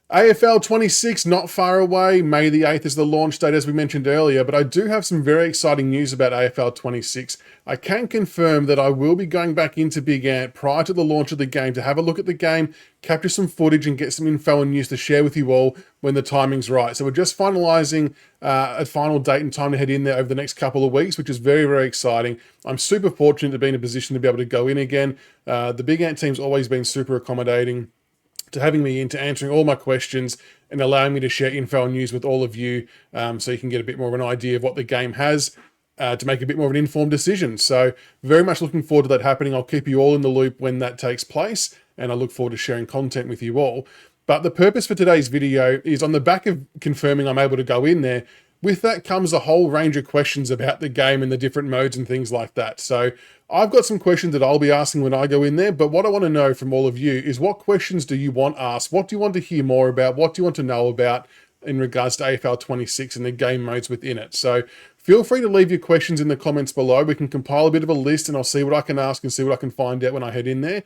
AFL26 not far away. May the 8th is the launch date, as we mentioned earlier, but I do have some very exciting news about AFL26. I can confirm that I will be going back into BigAnt prior to the launch of the game to have a look at the game, capture some footage, and get some info and news to share with you all when the timing's right. So we're just finalising a final date and time to head in there over the next couple of weeks, which is very, very exciting. I'm super fortunate to be in a position to be able to go in again. The BigAnt team's always been super accommodating to having me in, to answering all my questions and allowing me to share info and news with all of you, so you can get a bit more of an idea of what the game has, to make a bit more of an informed decision. So very much looking forward to that happening. I'll keep you all in the loop when that takes place, and I look forward to sharing content with you all. But the purpose for today's video is on the back of confirming I'm able to go in there. With that comes a whole range of questions about the game and the different modes and things like that. So I've got some questions that I'll be asking when I go in there, but what I want to know from all of you is, what questions do you want asked? What do you want to hear more about? What do you want to know about in regards to AFL26 and the game modes within it? So feel free to leave your questions in the comments below. We can compile a bit of a list and I'll see what I can ask and see what I can find out when I head in there.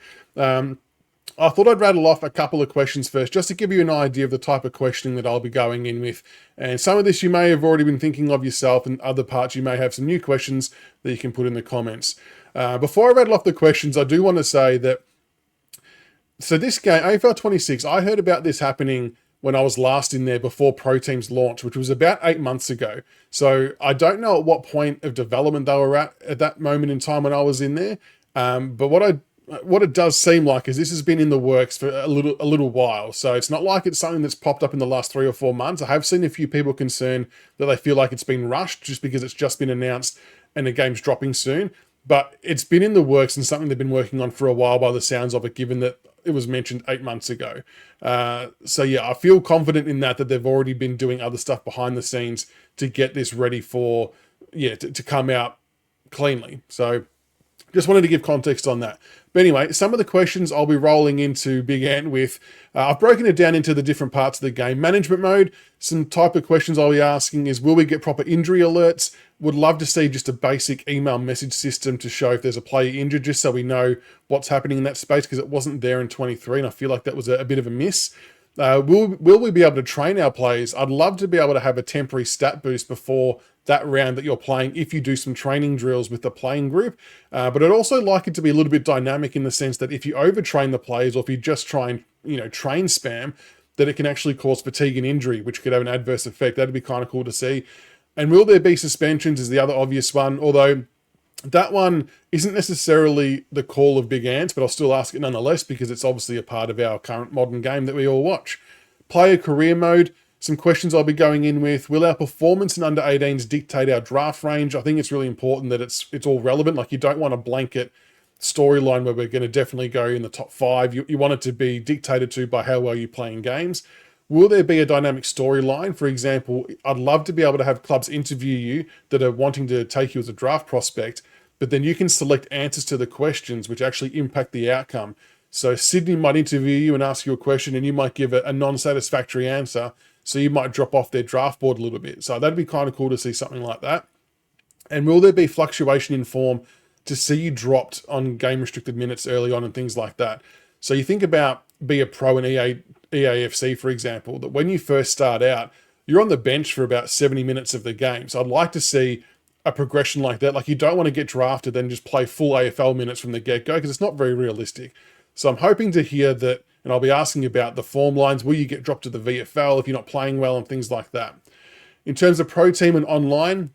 I thought I'd rattle off a couple of questions first, just to give you an idea of the type of questioning that I'll be going in with. And some of this you may have already been thinking of yourself, and other parts you may have some new questions that you can put in the comments. Before I rattle off the questions, I do want to say that, so this game, AFL26, I heard about this happening when I was last in there before Pro Teams launch, which was about 8 months ago. So I don't know at what point of development they were at that moment in time when I was in there. But what it does seem like is this has been in the works for a little while. So it's not like it's something that's popped up in the last 3 or 4 months. I have seen a few people concerned that they feel like it's been rushed just because it's just been announced and the game's dropping soon. But it's been in the works and something they've been working on for a while by the sounds of it, given that it was mentioned 8 months ago. So yeah, I feel confident in that they've already been doing other stuff behind the scenes to get this ready for, to come out cleanly. So just wanted to give context on that. But anyway, some of the questions I'll be rolling into BigAnt with, I've broken it down into the different parts of the game. Management mode, some type of questions I'll be asking is, will we get proper injury alerts? Would love to see just a basic email message system to show if there's a player injured, just so we know what's happening in that space, because it wasn't there in 23, and I feel like that was a bit of a miss. Will we be able to train our players? I'd love to be able to have a temporary stat boost before that round that you're playing if you do some training drills with the playing group. But I'd also like it to be a little bit dynamic in the sense that if you overtrain the players, or if you just try and, train spam, that it can actually cause fatigue and injury, which could have an adverse effect. That'd be kind of cool to see. And will there be suspensions is the other obvious one, although that one isn't necessarily the call of BigAnt, but I'll still ask it nonetheless because it's obviously a part of our current modern game that we all watch. Player career mode, some questions I'll be going in with. Will our performance in under 18s dictate our draft range? I think it's really important that it's all relevant. Like, you don't want a blanket storyline where we're going to definitely go in the top 5. You want it to be dictated to by how well you play in games. Will there be a dynamic storyline? For example, I'd love to be able to have clubs interview you that are wanting to take you as a draft prospect, but then you can select answers to the questions which actually impact the outcome. So Sydney might interview you and ask you a question, and you might give a non-satisfactory answer, so you might drop off their draft board a little bit. So that'd be kind of cool to see something like that. And will there be fluctuation in form to see you dropped on game-restricted minutes early on and things like that? So you think about Be a Pro in EAFC, for example, that when you first start out, you're on the bench for about 70 minutes of the game. So I'd like to see a progression like that. Like, you don't want to get drafted and just play full AFL minutes from the get-go, because it's not very realistic. So I'm hoping to hear that, and I'll be asking about the form lines. Will you get dropped to the VFL if you're not playing well, and things like that? In terms of Pro Team and online,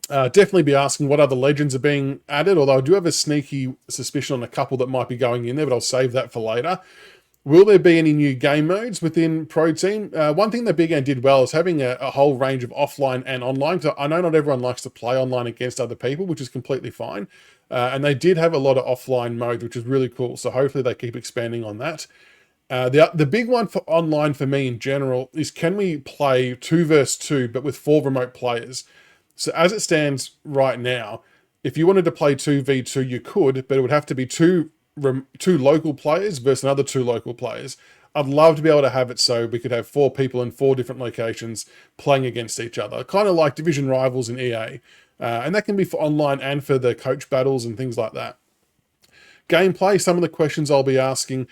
definitely be asking what other legends are being added, although I do have a sneaky suspicion on a couple that might be going in there, but I'll save that for later. Will there be any new game modes within Pro Team? One thing that BigAnt did well is having a whole range of offline and online. So I know not everyone likes to play online against other people, which is completely fine. And they did have a lot of offline mode, which is really cool. So hopefully they keep expanding on that. The big one for online for me in general is, can we play 2 versus 2, but with 4 remote players? So as it stands right now, if you wanted to play 2v2, you could, but it would have to be two local players versus another 2 local players. I'd love to be able to have it so we could have 4 people in 4 different locations playing against each other, kind of like division rivals in EA. And that can be for online and for the coach battles and things like that. Gameplay, some of the questions I'll be asking.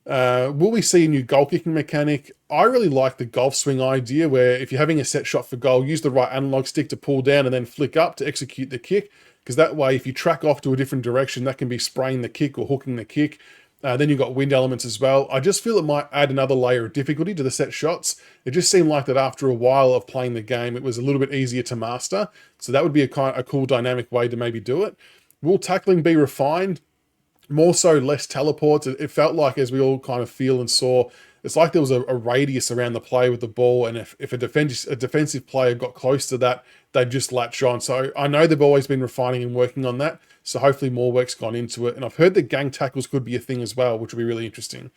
Will we see a new goal kicking mechanic? I really like the golf swing idea where if you're having a set shot for goal, use the right analog stick to pull down and then flick up to execute the kick. Because that way, if you track off to a different direction, that can be spraying the kick or hooking the kick. Then you've got wind elements as well. I just feel it might add another layer of difficulty to the set shots. It just seemed like that after a while of playing the game, it was a little bit easier to master. So that would be a cool dynamic way to maybe do it. Will tackling be refined? More so less teleports. It felt like, as we all kind of feel and saw, it's like there was a radius around the play with the ball, and if a defensive player got close to that, they'd just latch on. So I know they've always been refining and working on that, so hopefully more work's gone into it. And I've heard that gang tackles could be a thing as well, which will be really interesting.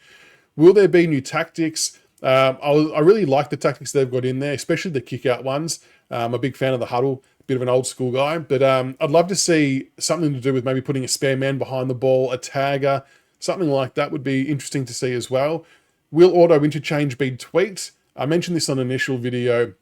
Will there be new tactics? I really like the tactics they've got in there, especially the kick-out ones. I'm a big fan of the huddle, bit of an old school guy, but I'd love to see something to do with maybe putting a spare man behind the ball, a tagger, something like that would be interesting to see as well. Will auto interchange be tweaked? I mentioned this on an initial video.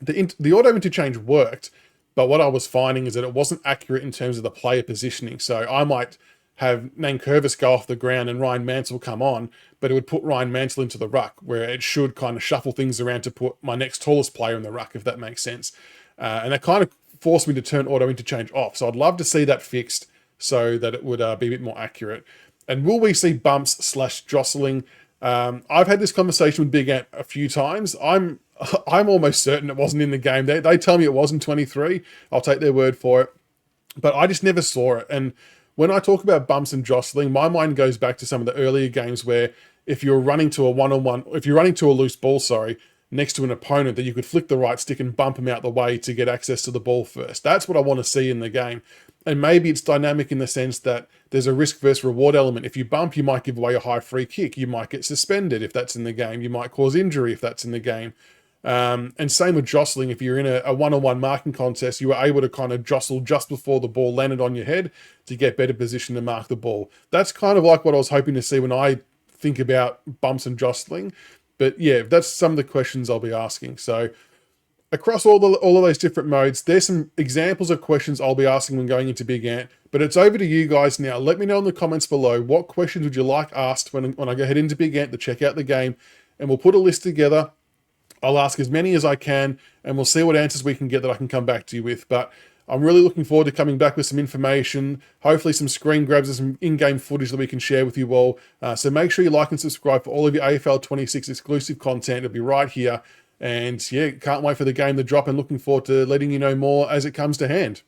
The auto interchange worked, but what I was finding is that it wasn't accurate in terms of the player positioning. So I might have Nankervis go off the ground and Ryan Mansell come on, but it would put Ryan Mansell into the ruck, where it should kind of shuffle things around to put my next tallest player in the ruck, if that makes sense. And that kind of forced me to turn auto interchange off. So I'd love to see that fixed so that it would be a bit more accurate. And will we see bumps / jostling? I've had this conversation with BigAnt a few times. I'm almost certain it wasn't in the game. They tell me it was in 23. I'll take their word for it. But I just never saw it. And when I talk about bumps and jostling, my mind goes back to some of the earlier games where if you're running to a one-on-one, if you're running to a loose ball, next to an opponent, that you could flick the right stick and bump them out the way to get access to the ball first. That's what I want to see in the game. And maybe it's dynamic in the sense that there's a risk versus reward element. If you bump, you might give away a high free kick. You might get suspended if that's in the game. You might cause injury if that's in the game. And same with jostling. If you're in a one-on-one marking contest, you were able to kind of jostle just before the ball landed on your head to get better position to mark the ball. That's kind of like what I was hoping to see when I think about bumps and jostling. But yeah, that's some of the questions I'll be asking. So across all of those different modes, there's some examples of questions I'll be asking when going into BigAnt. But it's over to you guys now. Let me know in the comments below, what questions would you like asked when I go head into BigAnt to check out the game, and we'll put a list together. I'll ask as many as I can, and we'll see what answers we can get that I can come back to you with. But I'm really looking forward to coming back with some information, hopefully some screen grabs and some in-game footage that we can share with you all. So make sure you like and subscribe for all of your AFL26 exclusive content. It'll be right here. And yeah, can't wait for the game to drop, and looking forward to letting you know more as it comes to hand.